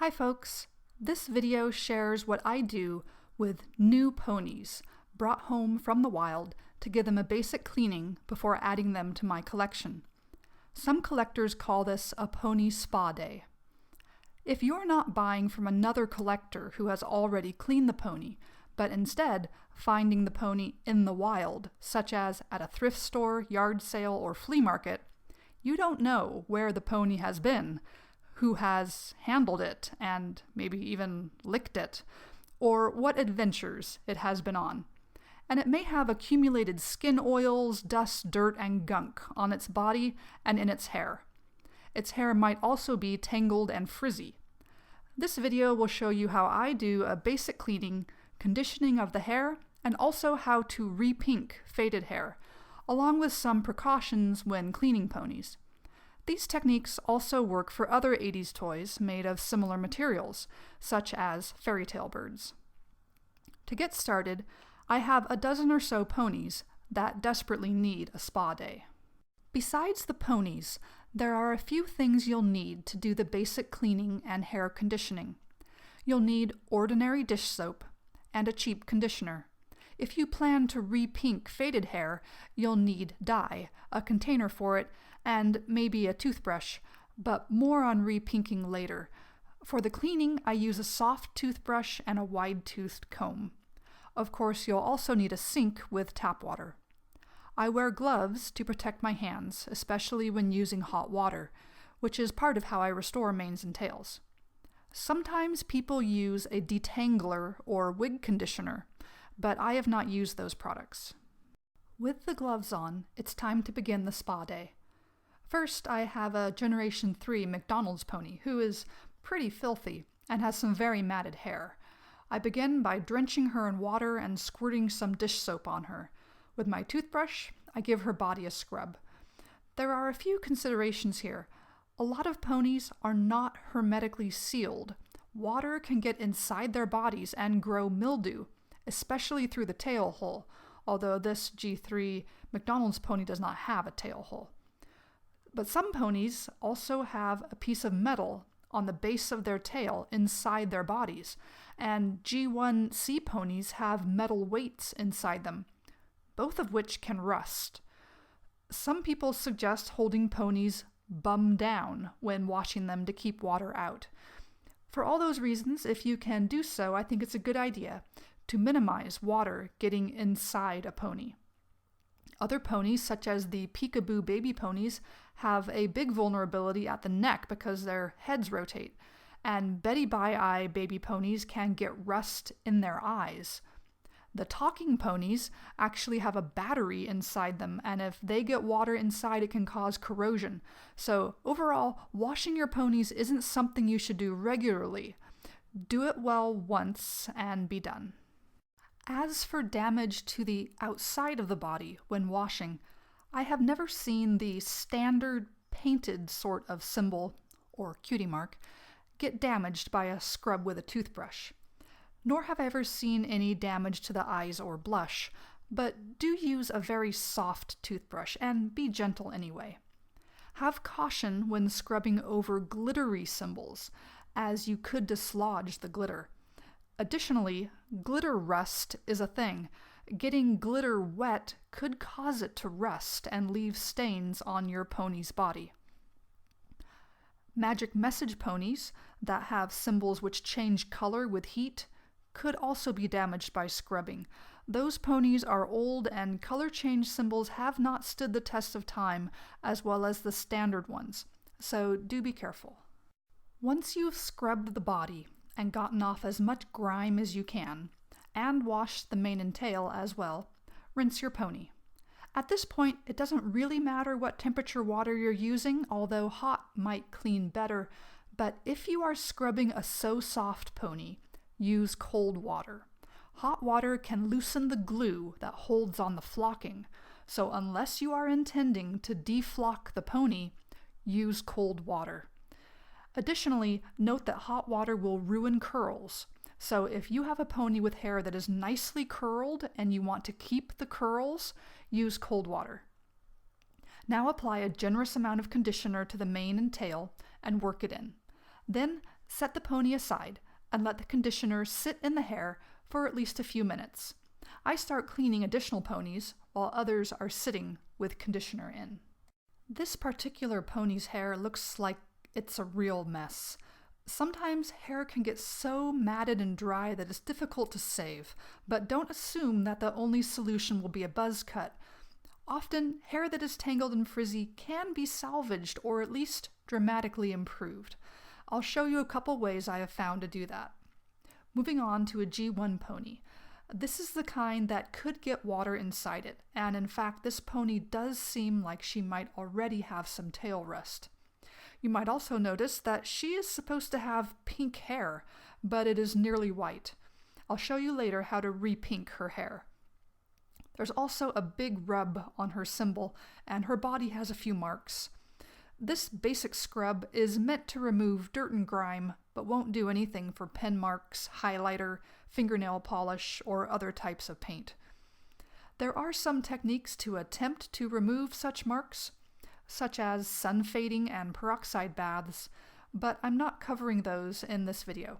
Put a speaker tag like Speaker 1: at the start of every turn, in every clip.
Speaker 1: Hi folks, this video shares what I do with new ponies brought home from the wild to give them a basic cleaning before adding them to my collection. Some collectors call this a pony spa day. If you're not buying from another collector who has already cleaned the pony, but instead finding the pony in the wild, such as at a thrift store, yard sale, or flea market, you don't know where the pony has been, who has handled it and maybe even licked it, or what adventures it has been on. And it may have accumulated skin oils, dust, dirt, and gunk on its body and in its hair. Its hair might also be tangled and frizzy. This video will show you how I do a basic cleaning, conditioning of the hair, and also how to re-pink faded hair, along with some precautions when cleaning ponies. These techniques also work for other 80s toys made of similar materials, such as fairy tale birds. To get started, I have a dozen or so ponies that desperately need a spa day. Besides the ponies, there are a few things you'll need to do the basic cleaning and hair conditioning. You'll need ordinary dish soap and a cheap conditioner. If you plan to re-pink faded hair, you'll need dye, a container for it, and maybe a toothbrush, but more on re-pinking later. For the cleaning, I use a soft toothbrush and a wide-toothed comb. Of course, you'll also need a sink with tap water. I wear gloves to protect my hands, especially when using hot water, which is part of how I restore manes and tails. Sometimes people use a detangler or wig conditioner, but I have not used those products. With the gloves on, it's time to begin the spa day. First, I have a Generation 3 McDonald's pony who is pretty filthy and has some very matted hair. I begin by drenching her in water and squirting some dish soap on her. With my toothbrush, I give her body a scrub. There are a few considerations here. A lot of ponies are not hermetically sealed. Water can get inside their bodies and grow mildew, especially through the tail hole, although this G3 McDonald's pony does not have a tail hole. But some ponies also have a piece of metal on the base of their tail inside their bodies, and G1C ponies have metal weights inside them, both of which can rust. Some people suggest holding ponies bum down when washing them to keep water out. For all those reasons, if you can do so, I think it's a good idea to minimize water getting inside a pony. Other ponies, such as the peekaboo baby ponies, have a big vulnerability at the neck because their heads rotate, and Betty Bye-Eye baby ponies can get rust in their eyes. The talking ponies actually have a battery inside them, and if they get water inside, it can cause corrosion. So overall, washing your ponies isn't something you should do regularly. Do it well once and be done. As for damage to the outside of the body when washing, I have never seen the standard painted sort of symbol, or cutie mark, get damaged by a scrub with a toothbrush. Nor have I ever seen any damage to the eyes or blush, but do use a very soft toothbrush and be gentle anyway. Have caution when scrubbing over glittery symbols, as you could dislodge the glitter. Additionally, glitter rust is a thing. Getting glitter wet could cause it to rust and leave stains on your pony's body. Magic message ponies that have symbols which change color with heat could also be damaged by scrubbing. Those ponies are old and color change symbols have not stood the test of time, as well as the standard ones, so do be careful. Once you've scrubbed the body and gotten off as much grime as you can, and washed the mane and tail as well, rinse your pony. At this point, it doesn't really matter what temperature water you're using, although hot might clean better, but if you are scrubbing a so-soft pony, use cold water. Hot water can loosen the glue that holds on the flocking, so unless you are intending to deflock the pony, use cold water. Additionally, note that hot water will ruin curls. So if you have a pony with hair that is nicely curled and you want to keep the curls, use cold water. Now apply a generous amount of conditioner to the mane and tail and work it in. Then Set the pony aside and let the conditioner sit in the hair for at least a few minutes. I start cleaning additional ponies while others are sitting with conditioner in. This particular pony's hair looks like it's a real mess. Sometimes hair can get so matted and dry that it's difficult to save, but don't assume that the only solution will be a buzz cut. Often, hair that is tangled and frizzy can be salvaged or at least dramatically improved. I'll show you a couple ways I have found to do that. Moving on to a G1 pony. This is the kind that could get water inside it, and in fact this pony does seem like she might already have some tail rust. You might also notice that she is supposed to have pink hair, but it is nearly white. I'll show you later how to re-pink her hair. There's also a big rub on her cymbal, and her body has a few marks. This basic scrub is meant to remove dirt and grime, but won't do anything for pen marks, highlighter, fingernail polish, or other types of paint. There are some techniques to attempt to remove such marks, such as sun fading and peroxide baths, but I'm not covering those in this video.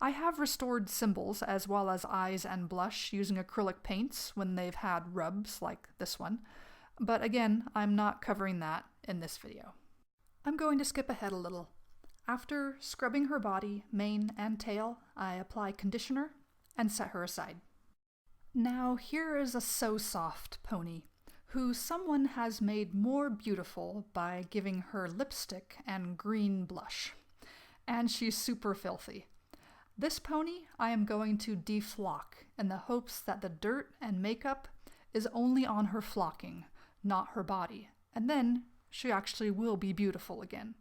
Speaker 1: I have restored cymbals as well as eyes and blush using acrylic paints when they've had rubs like this one, but again, I'm not covering that in this video. I'm going to skip ahead a little. After scrubbing her body, mane, and tail, I apply conditioner and set her aside. Now here is a So Soft pony, who someone has made more beautiful by giving her lipstick and green blush. And she's super filthy. This pony I am going to deflock in the hopes that the dirt and makeup is only on her flocking, not her body, and then she actually will be beautiful again.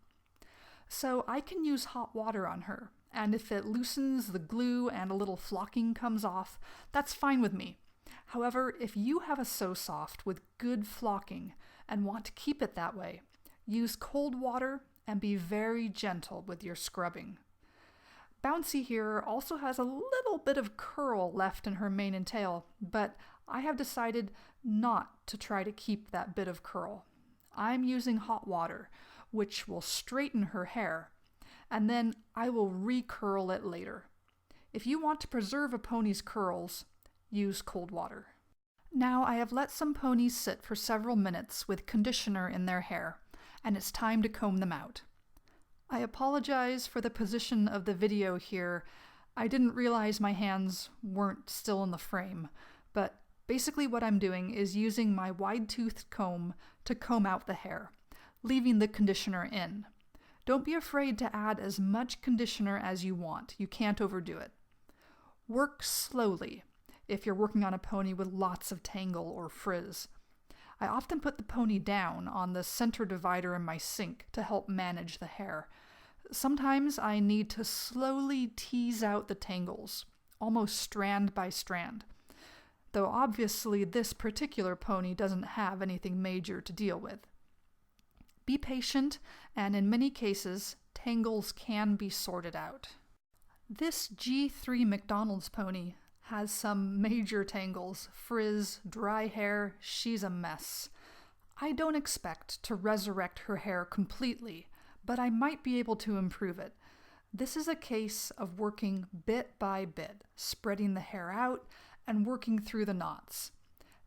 Speaker 1: So I can use hot water on her, and if it loosens the glue and a little flocking comes off, that's fine with me. However, if you have a So Soft with good flocking and want to keep it that way, use cold water and be very gentle with your scrubbing. Bouncy here also has a little bit of curl left in her mane and tail, but I have decided not to try to keep that bit of curl. I'm using hot water, which will straighten her hair, and then I will recurl it later. If you want to preserve a pony's curls, use cold water. Now I have let some ponies sit for several minutes with conditioner in their hair, and it's time to comb them out. I apologize for the position of the video here. I didn't realize my hands weren't still in the frame, but basically what I'm doing is using my wide-toothed comb to comb out the hair, leaving the conditioner in. Don't be afraid to add as much conditioner as you want. You can't overdo it. Work slowly if you're working on a pony with lots of tangle or frizz. I often put the pony down on the center divider in my sink to help manage the hair. Sometimes I need to slowly tease out the tangles, almost strand by strand, though obviously this particular pony doesn't have anything major to deal with. Be patient, and in many cases, tangles can be sorted out. This G3 McDonald's pony has some major tangles, frizz, dry hair. She's a mess. I don't expect to resurrect her hair completely, but I might be able to improve it. This is a case of working bit by bit, spreading the hair out and working through the knots.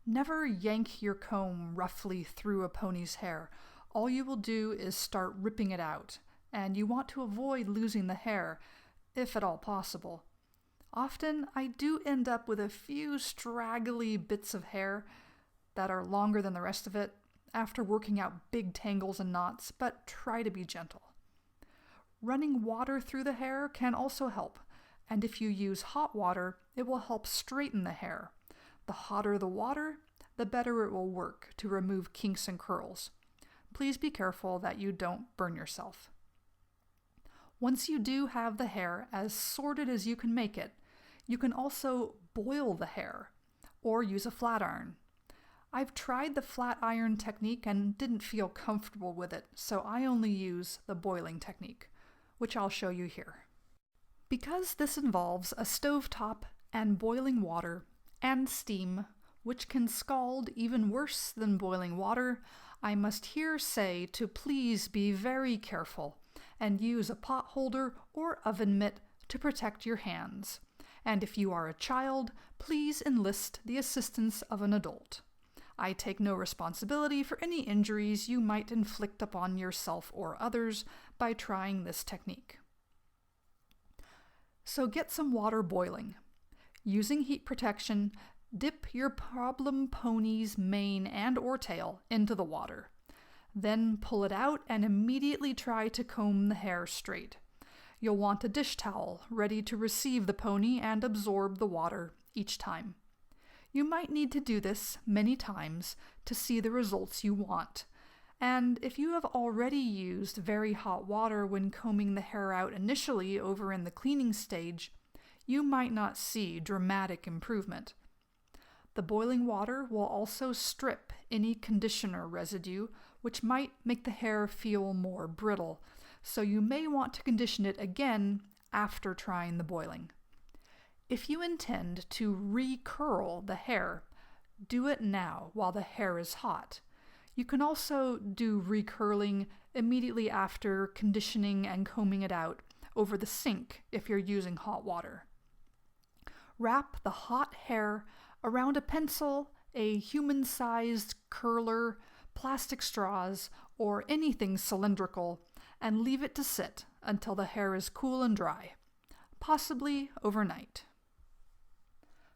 Speaker 1: Never yank your comb roughly through a pony's hair. All you will do is start ripping it out, and you want to avoid losing the hair, if at all possible. Often, I do end up with a few straggly bits of hair that are longer than the rest of it after working out big tangles and knots, but try to be gentle. Running water through the hair can also help, and if you use hot water, it will help straighten the hair. The hotter the water, the better it will work to remove kinks and curls. Please be careful that you don't burn yourself. Once you do have the hair as sorted as you can make it, you can also boil the hair or use a flat iron. I've tried the flat iron technique and didn't feel comfortable with it, so I only use the boiling technique, which I'll show you here. Because this involves a stovetop and boiling water and steam, which can scald even worse than boiling water, I must here say to please be very careful and use a pot holder or oven mitt to protect your hands. And if you are a child, please enlist the assistance of an adult. I take no responsibility for any injuries you might inflict upon yourself or others by trying this technique. So get some water boiling. Using heat protection, dip your problem pony's mane and or tail into the water. Then pull it out and immediately try to comb the hair straight. You'll want a dish towel ready to receive the pony and absorb the water each time. You might need to do this many times to see the results you want. And if you have already used very hot water when combing the hair out initially over in the cleaning stage, you might not see dramatic improvement. The boiling water will also strip any conditioner residue, which might make the hair feel more brittle, so you may want to condition it again after trying the boiling. If you intend to re-curl the hair, do it now while the hair is hot. You can also do recurling immediately after conditioning and combing it out over the sink if you're using hot water. Wrap the hot hair around a pencil, a human-sized curler, plastic straws, or anything cylindrical, and leave it to sit until the hair is cool and dry, possibly overnight.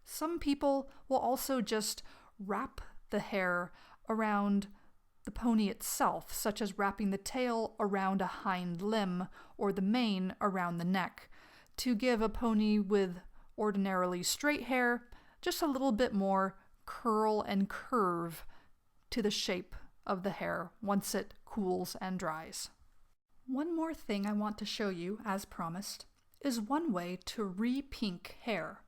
Speaker 1: Some people will also just wrap the hair around the pony itself, such as wrapping the tail around a hind limb or the mane around the neck, to give a pony with ordinarily straight hair just a little bit more curl and curve to the shape of the hair once it cools and dries. One more thing I want to show you, as promised, is one way to re-pink hair.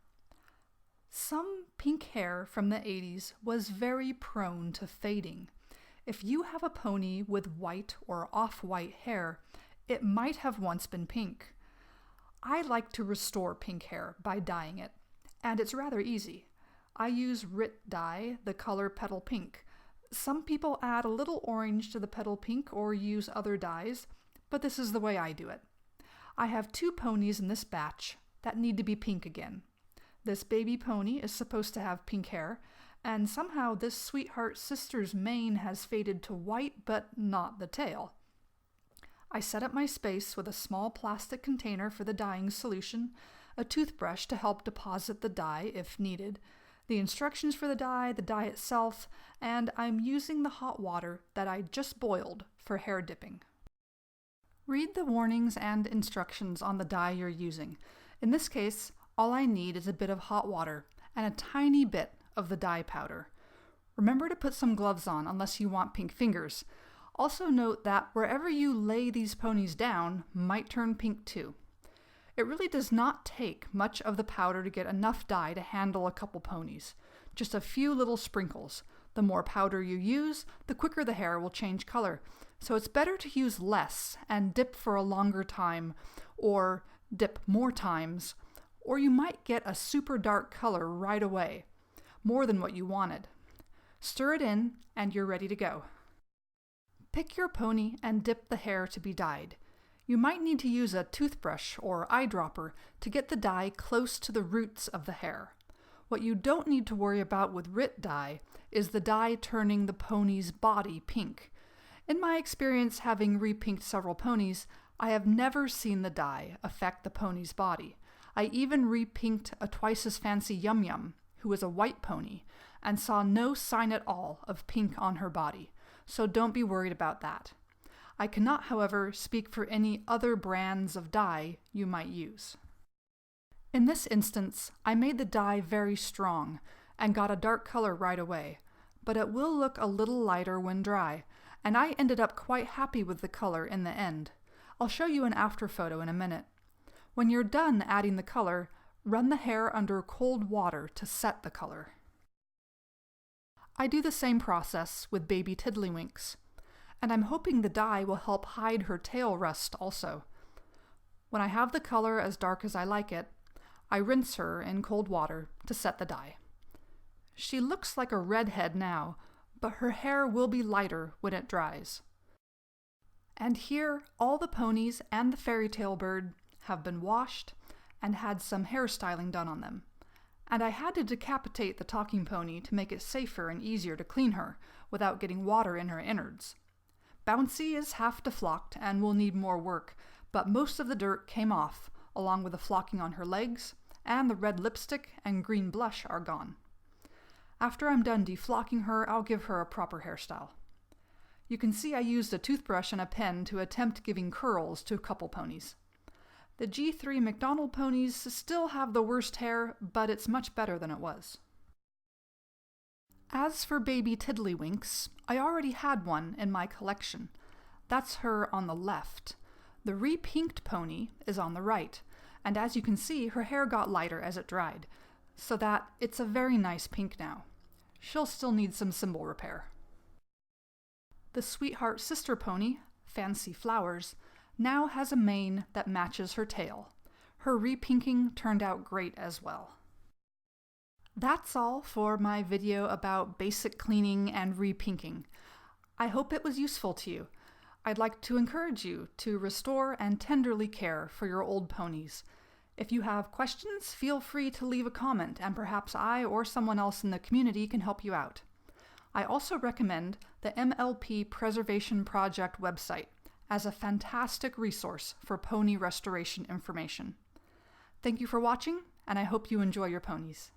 Speaker 1: Some pink hair from the 80s was very prone to fading. If you have a pony with white or off-white hair, it might have once been pink. I like to restore pink hair by dyeing it, and it's rather easy. I use RIT dye, the color petal pink. Some people add a little orange to the petal pink or use other dyes, but this is the way I do it. I have 2 ponies in this batch that need to be pink again. This baby pony is supposed to have pink hair, and somehow this sweetheart sister's mane has faded to white, but not the tail. I set up my space with a small plastic container for the dyeing solution, a toothbrush to help deposit the dye if needed, the instructions for the dye itself, and I'm using the hot water that I just boiled for hair dipping. Read the warnings and instructions on the dye you're using. In this case, all I need is a bit of hot water and a tiny bit of the dye powder. Remember to put some gloves on unless you want pink fingers. Also note that wherever you lay these ponies down might turn pink too. It really does not take much of the powder to get enough dye to handle a couple ponies. Just a few little sprinkles. The more powder you use, the quicker the hair will change color. So it's better to use less and dip for a longer time, or dip more times, or you might get a super dark color right away, more than what you wanted. Stir it in and you're ready to go. Pick your pony and dip the hair to be dyed. You might need to use a toothbrush or eyedropper to get the dye close to the roots of the hair. What you don't need to worry about with RIT dye is the dye turning the pony's body pink. In my experience having repinked several ponies, I have never seen the dye affect the pony's body. I even repinked a twice as fancy Yum Yum, who was a white pony, and saw no sign at all of pink on her body, so don't be worried about that. I cannot, however, speak for any other brands of dye you might use. In this instance, I made the dye very strong and got a dark color right away, but it will look a little lighter when dry, and I ended up quite happy with the color in the end. I'll show you an after photo in a minute. When you're done adding the color, run the hair under cold water to set the color. I do the same process with baby Tiddlywinks, and I'm hoping the dye will help hide her tail rust also. When I have the color as dark as I like it, I rinse her in cold water to set the dye. She looks like a redhead now, but her hair will be lighter when it dries. And here, all the ponies and the fairy tale bird have been washed and had some hairstyling done on them. And I had to decapitate the talking pony to make it safer and easier to clean her without getting water in her innards. Bouncy is half deflocked and will need more work, but most of the dirt came off, along with the flocking on her legs, and the red lipstick and green blush are gone. After I'm done deflocking her, I'll give her a proper hairstyle. You can see I used a toothbrush and a pen to attempt giving curls to a couple ponies. The G3 McDonald ponies still have the worst hair, but it's much better than it was. As for baby Tiddlywinks, I already had one in my collection. That's her on the left. The re-pinked pony is on the right, and as you can see, her hair got lighter as it dried, so that it's a very nice pink now. She'll still need some cymbal repair. The Sweetheart sister pony, Fancy Flowers, now has a mane that matches her tail. Her re-pinking turned out great as well. That's all for my video about basic cleaning and re-pinking. I hope it was useful to you. I'd like to encourage you to restore and tenderly care for your old ponies. If you have questions, feel free to leave a comment and perhaps I or someone else in the community can help you out. I also recommend the MLP Preservation Project website as a fantastic resource for pony restoration information. Thank you for watching, and I hope you enjoy your ponies.